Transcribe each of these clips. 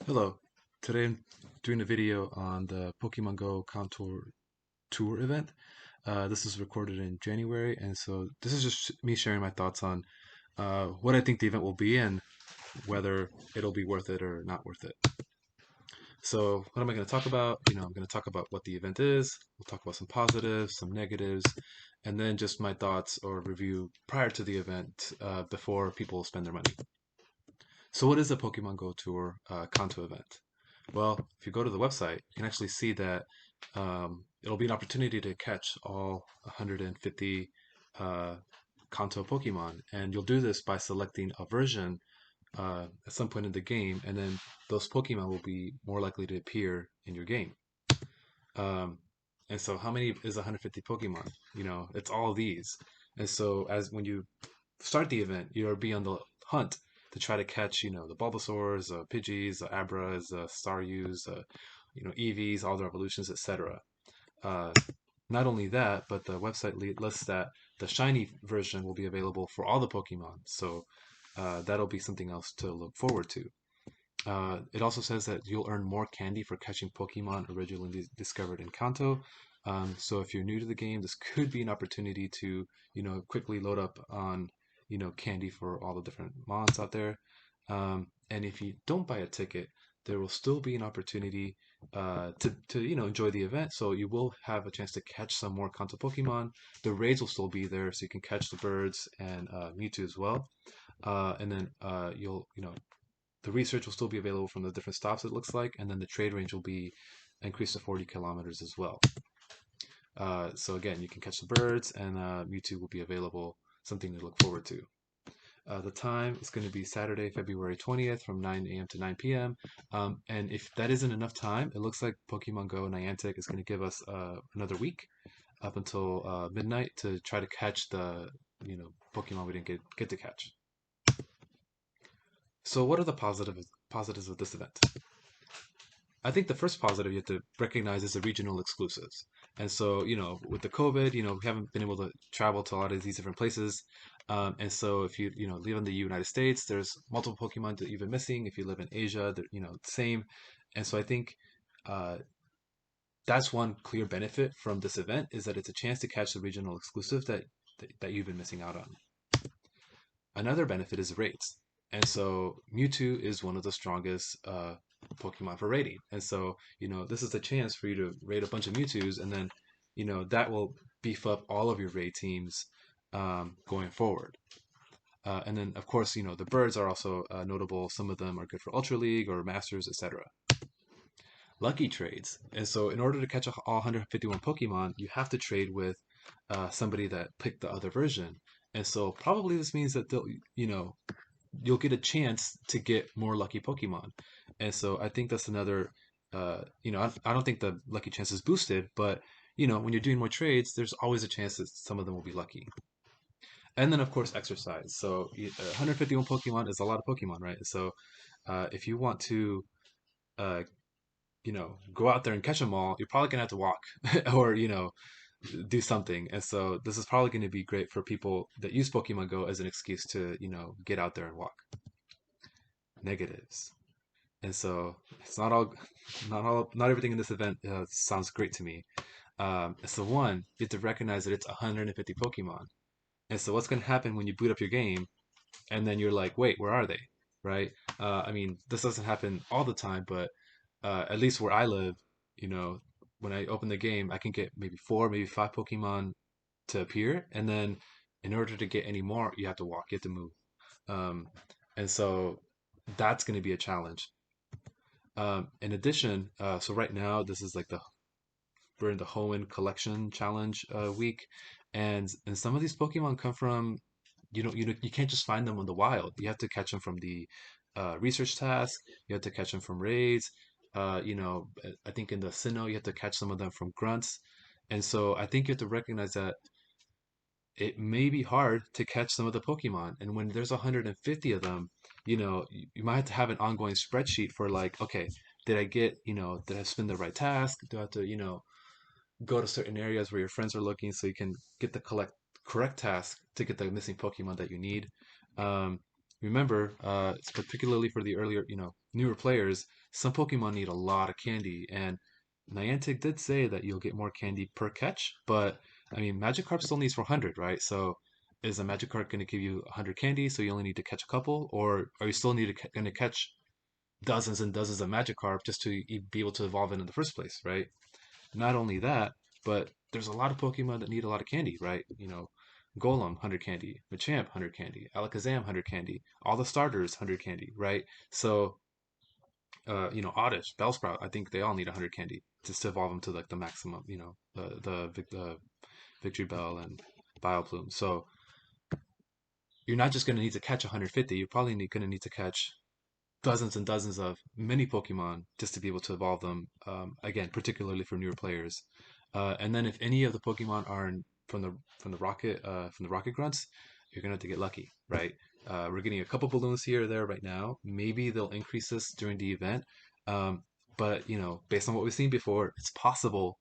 Hello. Today I'm doing a video on the Pokemon Go Kanto Tour event. This is recorded in January, and so this is just me sharing my thoughts on what I think the event will be and whether it'll be worth it or not worth it. So, what am I going to talk about? I'm going to talk about what the event is. We'll talk about some positives, some negatives, and then just my thoughts or review prior to the event before people spend their money. So, what is a Pokemon Go Tour Kanto event? Well, if you go to the website, you can actually see that it'll be an opportunity to catch all 150 uh, Kanto Pokemon, and you'll do this by selecting a version at some point in the game, and then those Pokemon will be more likely to appear in your game. Um, and so, how many is 150 Pokemon? It's all these. And so, as when you start the event, you'll be on the hunt to try to catch, the Bulbasaurs, Pidgeys, Abras, Staryus, Eevees, all their evolutions, etc. Uh, Not only that, but the website lists that the shiny version will be available for all the Pokemon. So that'll be something else to look forward to. It also says that you'll earn more candy for catching Pokemon originally discovered in Kanto. So if you're new to the game, this could be an opportunity to, quickly load up on, candy for all the different mons out there. And if you don't buy a ticket, there will still be an opportunity to enjoy the event. So you will have a chance to catch some more Kanto Pokemon. The raids will still be there, so you can catch the birds and Mewtwo as well. And then you'll the research will still be available from the different stops, it looks like, and then the trade range will be increased to 40 kilometers as well. So again, you can catch the birds, and Mewtwo will be available, something to look forward to. The time is going to be Saturday, February 20th from 9 a.m. to 9 p.m. And if that isn't enough time, it looks like Pokemon Go Niantic is going to give us another week up until midnight to try to catch the Pokemon we didn't get to catch. So what are the positives of this event? I think the first positive you have to recognize is the regional exclusives. And so, with the COVID, we haven't been able to travel to a lot of these different places. And so if you live in the United States, there's multiple Pokemon that you've been missing. If you live in Asia, they're, same. And so I think uh, that's one clear benefit from this event is that it's a chance to catch the regional exclusive that you've been missing out on. Another benefit is raids. And so Mewtwo is one of the strongest Pokemon for raiding. And so, this is a chance for you to raid a bunch of Mewtwo's, and then, that will beef up all of your raid teams going forward. And then, of course, the birds are also notable. Some of them are good for Ultra League or Masters, etc. Lucky trades. And so, in order to catch all 151 Pokemon, you have to trade with somebody that picked the other version. And so, probably this means that you'll get a chance to get more lucky Pokemon. And so I think that's another, I don't think the lucky chance is boosted, but, when you're doing more trades, there's always a chance that some of them will be lucky. And then, of course, exercise. So 151 Pokemon is a lot of Pokemon, right? So if you want to, uh, go out there and catch them all, you're probably going to have to walk or, do something. And so this is probably going to be great for people that use Pokemon Go as an excuse to, get out there and walk. Negatives. And so it's not everything in this event sounds great to me. So one, you have to recognize that it's 150 Pokemon. And so what's going to happen when you boot up your game and then you're like, wait, where are they? Right? I mean, this doesn't happen all the time, but at least where I live, you know, when I open the game, I can get maybe four, maybe five Pokemon to appear, and then in order to get any more, you have to walk, you have to move, um, and so that's going to be a challenge. In addition, so right now this is like we're in the Hoenn Collection Challenge week, and some of these Pokemon come from you can't just find them in the wild. You have to catch them from the research task. You have to catch them from raids. I think in the Sinnoh you have to catch some of them from grunts, and so I think you have to recognize that it may be hard to catch some of the Pokemon. And when there's 150 of them, you might have to have an ongoing spreadsheet for like, okay, did I spin the right task? Do I have to, go to certain areas where your friends are looking so you can get the correct task to get the missing Pokemon that you need. Um, Remember, it's particularly for the earlier, newer players, some Pokemon need a lot of candy, and Niantic did say that you'll get more candy per catch, but I mean, Magikarp still needs 400, right? So is a Magikarp going to give you 100 candy, so you only need to catch a couple, or are you still going to catch dozens and dozens of Magikarp just to be able to evolve it in the first place, right? Not only that, but there's a lot of Pokemon that need a lot of candy, right? Golem 100 candy, Machamp 100 candy, Alakazam 100 candy, all the starters 100 candy, right? So Oddish, Bellsprout, I think they all need 100 candy just to evolve them to like the maximum, the Victory Bell and Bioplume. So you're not just going to need to catch 150. You're probably going to need to catch dozens and dozens of mini Pokemon just to be able to evolve them. Again, particularly for newer players. And then if any of the Pokemon are from the Rocket Grunts, you're gonna have to get lucky, right? We're getting a couple balloons here or there right now. Maybe they'll increase this during the event. Um, but based on what we've seen before, it's possible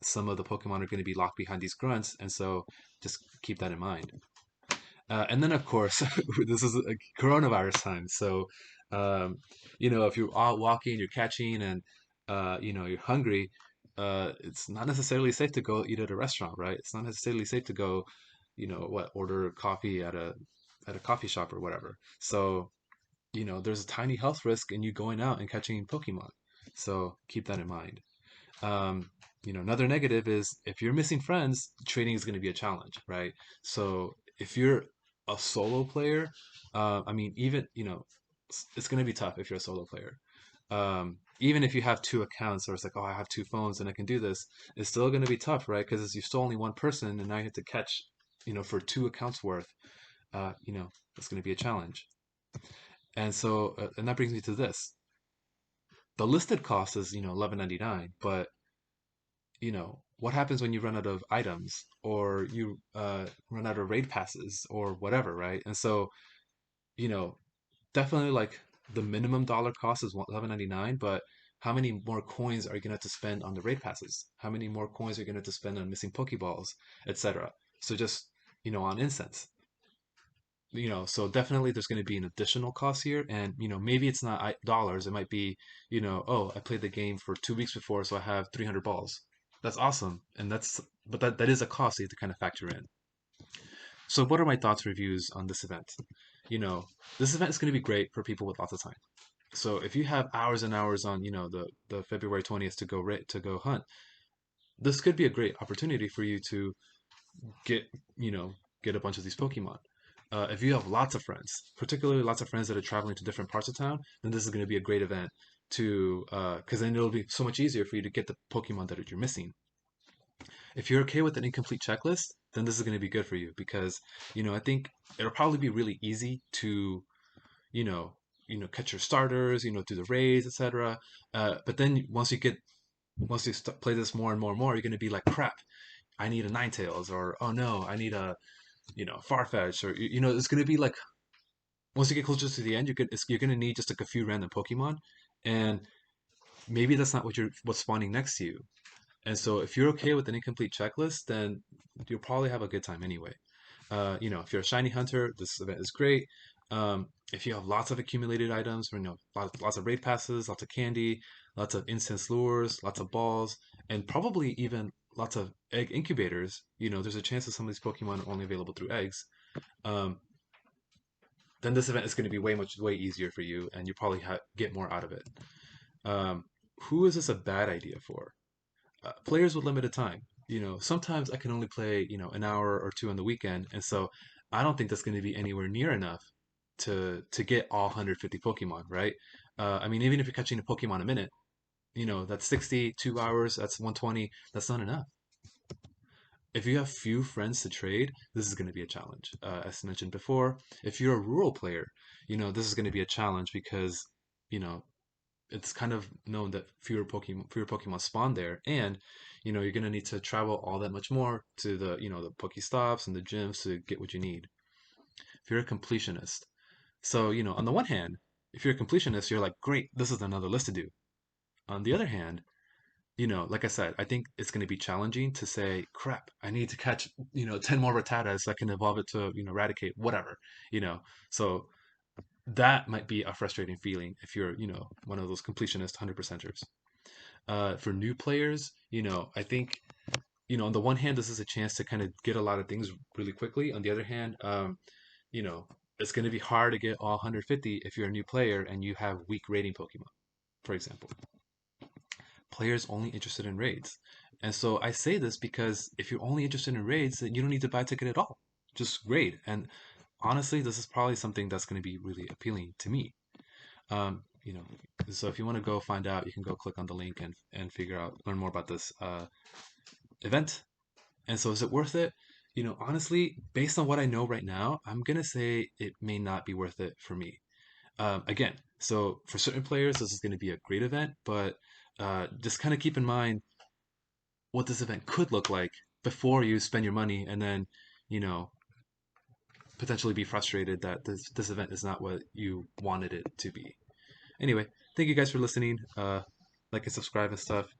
some of the Pokemon are going to be locked behind these grunts, and so just keep that in mind. And then, of course, this is a coronavirus time. So, if you're out walking, you're catching, and you're hungry, it's not necessarily safe to go eat at a restaurant, right? It's not necessarily safe to go, order coffee at a coffee shop or whatever. So, there's a tiny health risk in you going out and catching Pokemon. So keep that in mind. Another negative is if you're missing friends, trading is going to be a challenge, right? So if you're a solo player, I mean, even, it's going to be tough if you're a solo player. Even if you have two accounts or it's like, oh, I have two phones and I can do this, it's still going to be tough, right? Because you're still only one person and now you have to catch, for two accounts worth, it's going to be a challenge. And so, and that brings me to this. The listed cost is, 11.99, but what happens when you run out of items or you run out of raid passes or whatever, right? And so, you know, definitely like the minimum dollar cost is 11.99, but how many more coins are you gonna have to spend on the raid passes? How many more coins are you gonna have to spend on missing Pokeballs, etc.? So just, on incense. So definitely there's going to be an additional cost here, and maybe it's not dollars. It might be, oh, I played the game for 2 weeks before, so I have 300 balls. That's awesome, and but that is a cost that you have to kind of factor in. So what are my thoughts, reviews on this event? You know, this event is going to be great for people with lots of time. So if you have hours and hours on, the February 20th to go hunt, this could be a great opportunity for you to get you know get a bunch of these Pokemon. If you have lots of friends, particularly lots of friends that are traveling to different parts of town, then this is going to be a great event to because then it'll be so much easier for you to get the Pokemon that you're missing. If you're okay with an incomplete checklist, then this is going to be good for you because I think it'll probably be really easy to you know catch your starters, do the raids, etc. But then once you play this more and more and more, you're going to be like, crap, I need a Ninetales, or oh no, I need a Farfetch, or it's gonna be like once you get closer to the end, you're gonna need just like a few random Pokemon, and maybe that's not what's spawning next to you. And so if you're okay with an incomplete checklist, then you'll probably have a good time anyway. If you're a shiny hunter, this event is great. If you have lots of accumulated items, lots of raid passes, lots of candy, lots of incense lures, lots of balls, and probably even lots of egg incubators, there's a chance that some of these Pokemon are only available through eggs. Um, then this event is going to be way easier for you, and you probably get more out of it. Um, who is this a bad idea for? Players with limited time. Sometimes I can only play, an hour or two on the weekend, and so I don't think that's going to be anywhere near enough to get all 150 Pokemon, right? I mean, even if you're catching a Pokemon a minute, that's 62 hours, that's 120, that's not enough. If you have few friends to trade, this is going to be a challenge. As mentioned before, if you're a rural player, this is going to be a challenge because, you know, it's kind of known that fewer Pokemon spawn there, and you're gonna need to travel all that much more to the Pokestops and the gyms to get what you need. If you're a completionist, so on the one hand, if you're a completionist, you're like, great, this is another list to do. On the other hand, like I said, I think it's going to be challenging to say, crap, I need to catch 10 more Rattatas so I can evolve it to eradicate whatever, you know. So that might be a frustrating feeling if you're, one of those completionist 100%ers. For new players, I think, on the one hand, this is a chance to kind of get a lot of things really quickly. On the other hand, you know, it's going to be hard to get all 150 if you're a new player and you have weak raiding Pokemon, for example. Players only interested in raids. And so I say this because if you're only interested in raids, then you don't need to buy a ticket at all. Just raid. And honestly, this is probably something that's going to be really appealing to me. Um, you know, so if you want to go find out, you can go click on the link and figure out, learn more about this event. And so is it worth it? Honestly, based on what I know right now, I'm gonna say it may not be worth it for me. Again, so for certain players, this is going to be a great event, but just kind of keep in mind what this event could look like before you spend your money, and then, you know, potentially be frustrated that this event is not what you wanted it to be. Anyway, thank you guys for listening. Like and subscribe and stuff.